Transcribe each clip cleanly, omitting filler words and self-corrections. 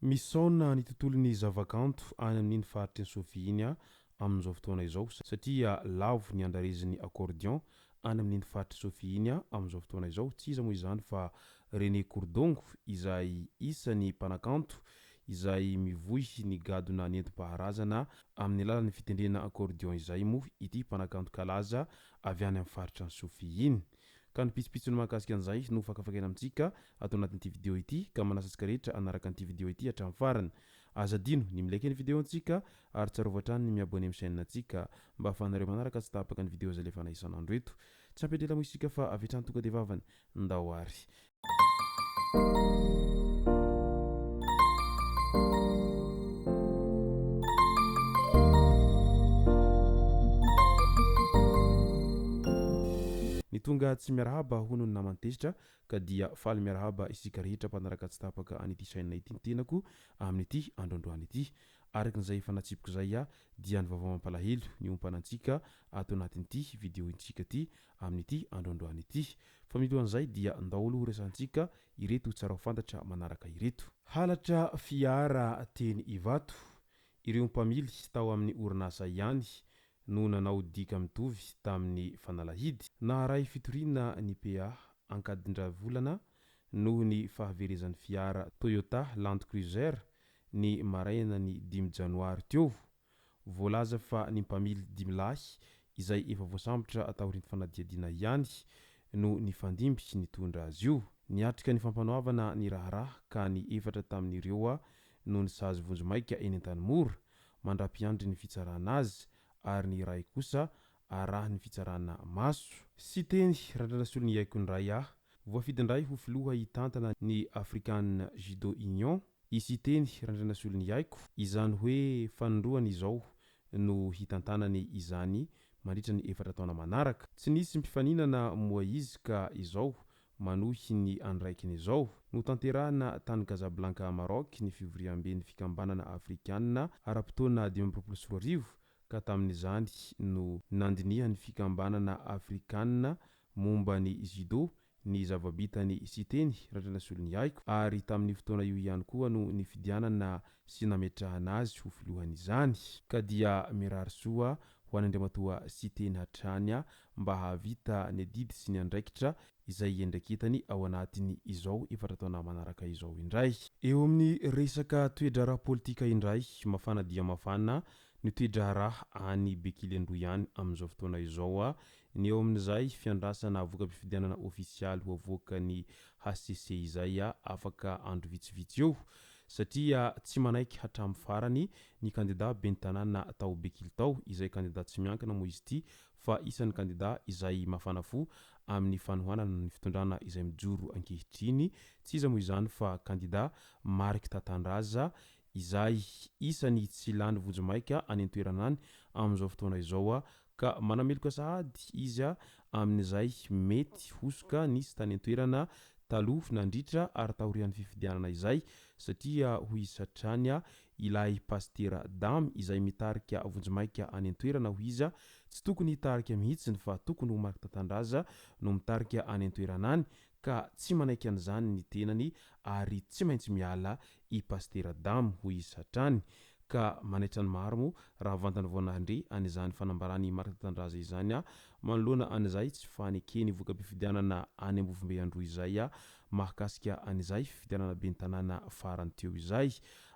Misaona ny tontolon'ny zavakanto any amin'iny faritry ny Sofia iny amin'izao fotoana izao satria lavo ny andrareziny accordion any amin'iny faritry Sofia iny amin'izao fotoana izao tsy iza moa izany fa René Kourdongo izay isan'ny mpanakanto izay mivohy ny gadona nentim-paharazana amin'ny alalan'ny fitendrena accordion izay moa ity mpanakanto kalaza avy any amin'ny faritra ny Sofia iny. Ka ny pitsopitsony mahakasika an'izay no fakafakena amintsika atao anatin'ity vidéo ity ka manasantsika rehetra anaraka an'ity vidéo ity hatramin'ny farany. Aza adino ny milaiky ny vidéo antsika ary tsarovatra hatrany ny miabone amin'ny chaîne antsika mba ahafahanareo manaraka tsy tapaka ny vidéo zalefana isan'andro eto. Tsy ampidrela moa isika fa avetrany tonga de vavany ndao ary. Ny tonga tsy miarahaba hono ny namantezitra ka dia faly miarahaba isika rehetra mpanaraka tsy tapaka an'ity chaîne ity ny tenako amin'ity androandroany ity. Arakin'izay fanatsipiko zay dia ny vaovao mampalahelo ny ompanantsika ato anatin'ity vidéo intsika ity amin'ity androandroany ity. Fa milohan'izay dia ndaolo resantsika ireto tsara ho fantatra manaraka ireto. Halatra fiara teny Ivato, ireo mpamily tao amin'ny orinasa ihany no nanao dika mitovy tamin'ny fanalahidy. Naharay fitoriana ny PA ankadindra volana noho ny fahaverezan'ny fiara Toyota Land Cruiser ny maraina ny 5 janoary teo. Voalaza fa ny mpamily 5 lahy izay efa voasambotra ataorian'ny fanadiadiana ihany no nifandimby nitondra azy io. Niatrika ny fampanoavana ny raharaha ka ny efatra tamin'ireo no nisazy vonjomaika eny an-tanimora mandra-piandry ny fitsarana azy ary ny ray kosa arahany fitsarana maso. Sy teny randrana solony iaiko ndray voafidindray ho filoha hitantana ny African Judo Union. Isy teny randrana solony iaiko izany hoe fanondroany izao no hitantanany izany mandritra ny efatra taona manaraka. Tsy nisy mpifaninana moa izy ka izao manohy ny andraikiny izao no tanterahana tany Casablanca Maroc ny fivoriam-ben'ny fikambanana afrikanina ara-potoana 2024 ka tamin'izany no nandinihan'ny fikambanana afrikanina momba ny judo ny zavabitany sy teny randrana solony iaiko ary tamin'ny fotoana io ihany koa no nifidianana sy nametrahana azy ho filohan'izany ka dia mirary soa ho an'Andriamatoa sy teny hatrany mba hahavita ny adidy sy ny andraikitra izay endraketany ao anatiny izao efatra taona manaraka izao indray. Eo amin'ny resaka toe-draharaha politika indray mafana dia mafana ny toe-draharaha any Bekilendroa ihany amin'izao fotoana izao ny eo amin'izay fiandrasana avoka-pifidianana ofisialy ho avoakany HCC izay afaka andro vitsivitsy eo satria tsy manaiky hatramin'ny farany ny kandida ben'ny tanàna tao Bekily tao izay kandida tsy miankina moa izy ity fa isan'ny kandida izay mafana fo amin'ny fanohanana ny fitondrana izay mijoro ankehitriny tsy iza moa izany fa kandida Mark Tatandraza izay isan'ny tsy lany vonjomaika any an-toerana any amin'izao fotoana izao ka manameloka sahady izy amin'izay mety hosoka nisy tany an-toerana taloha nandritra ary taorian'ny fifidianana izay satria hoy satrany ilay pastera dame izay mitarika vonjomaika any an-toerana hoy izy tsy tokony hitarika mihitsiny fa tokony ho Mark Tatandraza no mitarika any an-toerana any ka tsy manaiky an'izany ny tenany ary tsy maintsy miala i pastera dame hoy satrany ka manaitra ny maro moa raha vantany voanandre an'izany fanambarany Mark Tatandraza izany manoloana an'izay tsy fanekeny voka-pifidianana any Ambovimbe andro izay mahakasika an'izay fifidianana ben'ny tanàna farany teo izay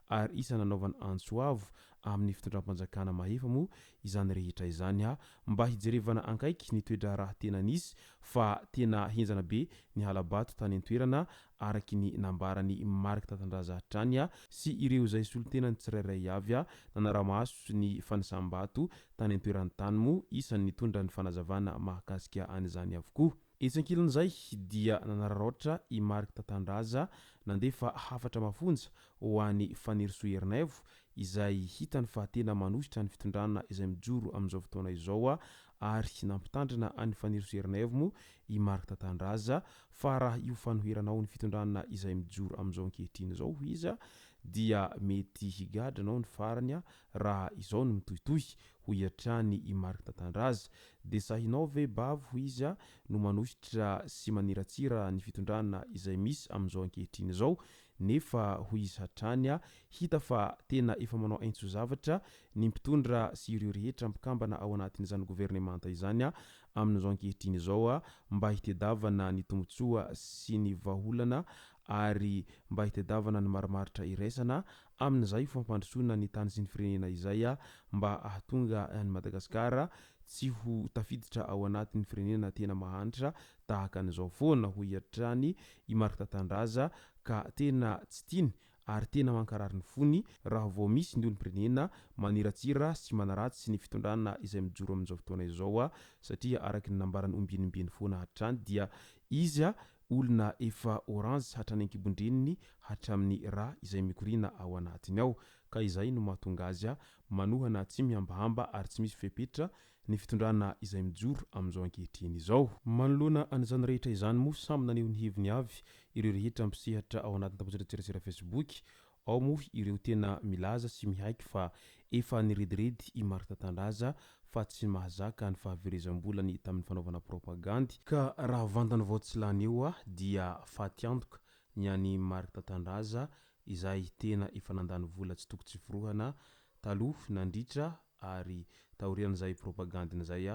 ary isa nanaovana antsoavo amin'ny fitondram-panjakana mahefa moa izany rehetra izany mba hijerevana ankaiky ny toe-draharaha tena nisy fa tena henjana be ny halabato tany an-toerana araky ny nambarany Mark Tatandraza hatrany sy ireo izay solon-tenany tsirairay avy nanara-maso ny fanisam-bato tany an-toerany tany moa isan'ny nitondra ny fanazavana mahakasika an'izany avokoa. Etsy ankilan'izay dia nanararoatra i Mark Tatandraza nandefa hafatra mafonja ho an'ny Fanerisoa Herinaivo izay hitany fa tena manositra ny fitondrana izay mijoro amin'izao fotoana izao ary nampitandrina an'ny Fanerisoa Herinaivo moa i Mark Tatandraza fa raha io fanoheranao ny fitondrana izay mijoro am'izao ankehitriny zao ho izy dia mety higadra anao ny farany raha izao no mitohitohy ho iatrany i Mark Tatandraza de sahinao ve bavo ho izy no manositra sy maniratsira ny fitondrana izay misy am'izao ankehitriny zao nefa ho izy hatrany hita fa tena efa manao aintso zavatra ny mpitondra sy ireo rehetra mpikambana ao anatin'izany gouvernemanta izany amin'izao ankehitriny zao mba hitedavana ny tombotsoa sy ny vahaolana ary mba hitedavana ny marimaritra iraisana amin'izay fampandrosoana ny tany sy ny firenena izay mba ahatonga any Madagasikara tsy ho tafiditra ao anatin'ny firenena tena mahantra tahaka an'izao foana ho iatrany i Mark Tatandraza ka tena tsy tiany ary tena mankarary ny fony raha vao misy ny olom-pirenena maniratsira sy manaratsy ny fitondrana izay mijoro amin'izao fotoana izao satria araky ny nambarany ombinimbiny foana hatrany dia izy olona efa orange hatrany ankibondreniny hatramin'ny raha izay mikorina ao anatiny ao ka izay no mahatonga azy manohana tsy miambahamba ary tsy misy fepetra ny fitondrana izay mijoro amin'izao ankehitriny izao manoloana an'izany rehetra izany moa samy naneho ny heviny avy ireo rehetra misehatra ao anatin'ny tambazotra Facebook ao moa ireo tena milaza sy mihaiky fa efa nirediredy i Mark Tatandraza fa tsy mahazaka ny fahaverezam-bolany tamin'ny fanaovana propagandy ka raha vantany vao tsy lany eo dia faty antoka ny any Mark Tatandraza izay tena efa nandany vola tsy toko tsy firohana taloha nandritra ary taorian'izay propagandina zay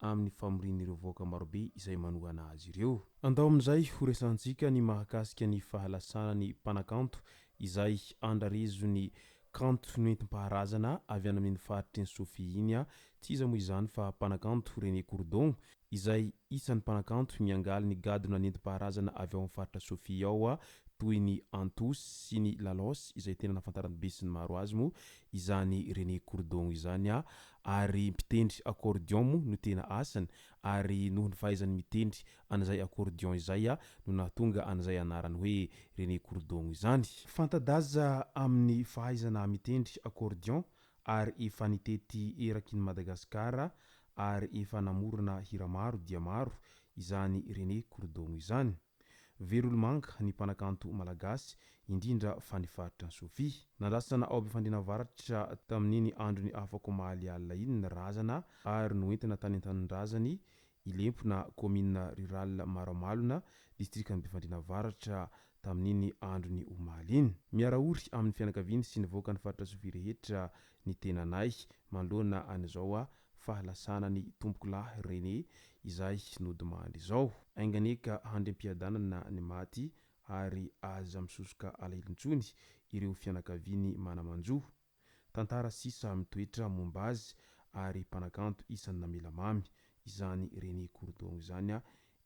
amin'ny famorin'ireo vahoaka marobe izay manohana azy ireo andao amin'izay ho resantsika ny mahakasika ny fahalasana mpanakanto izay andrarezony kanto nentim-paharazana avy any amin'ny faritry ny Sofia iny tsy iza moa izany fa mpanakanto René Courdon izay isan'ny mpanakanto miangaly ny gadona nentim-paharazana avy ao amin'ny faritra Sofia ao toy ny Antos sy ny Lalos izay tena nafantarany be sy ny maro azy moa izany René Courdon izany ary mpitendry accordion moa no tena asany ary noho ny fahaizany mitendry an'izay accordion izay no nahatonga an'izay anarany hoe René Courdon izany fantadaza amin'ny fahaizana mitendry accordion ary efa nitety eraky ny Madagasikara ary efa namorona hira maro dia maro izany René Courdon izany verolomanga ny mpanakanto malagasy indrindra fa ny faritra ny Sofia nandrasana ao am-pifandriana varatra tamin'iny andro ny afako mahalialina iny ny razana ary noentina tany an-tanindrazany ilempona commune rurale Maramalona distrikta ny mpifandriana varatra tamin'iny andro ny omaly iny miaraory amin'ny fianakaviany sy ny vahoaka ny faritra Sofia rehetra ny tenanay manoloana an'izao fahalasana ny tompoko lahy René izay nodimandry izao ainganeka handrem-piadanana ny maty ary aza misosoka alahilontsony ireo fianakaviany manamanjoa tantara sisa mitoetra momba azy ary mpanakanto isan'ny namela mamy izany René Courdon izany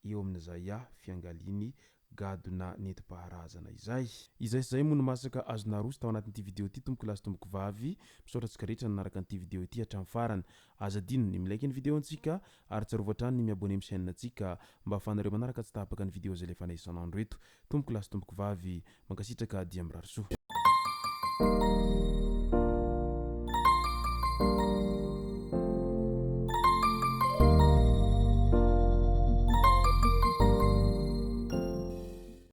eo amin'izay fiangaliny gadona nentim-paharazana izay moa no masaka azona roso tao anatin'ity video ity tomboko lasy tomboko vavy misaotra antsika rehetra nanaraka an'ity video ity hatramin'ny farany azadino ny milaiky ny video antsika ary tsarovatrany ny miabone amin'ny chaîne antsika mba ahafahanareo manaraka tsy tahapaka ny video zay lefa isan'andro eto tomboko lasy tomboko vavy mankasitraka dia mirary soa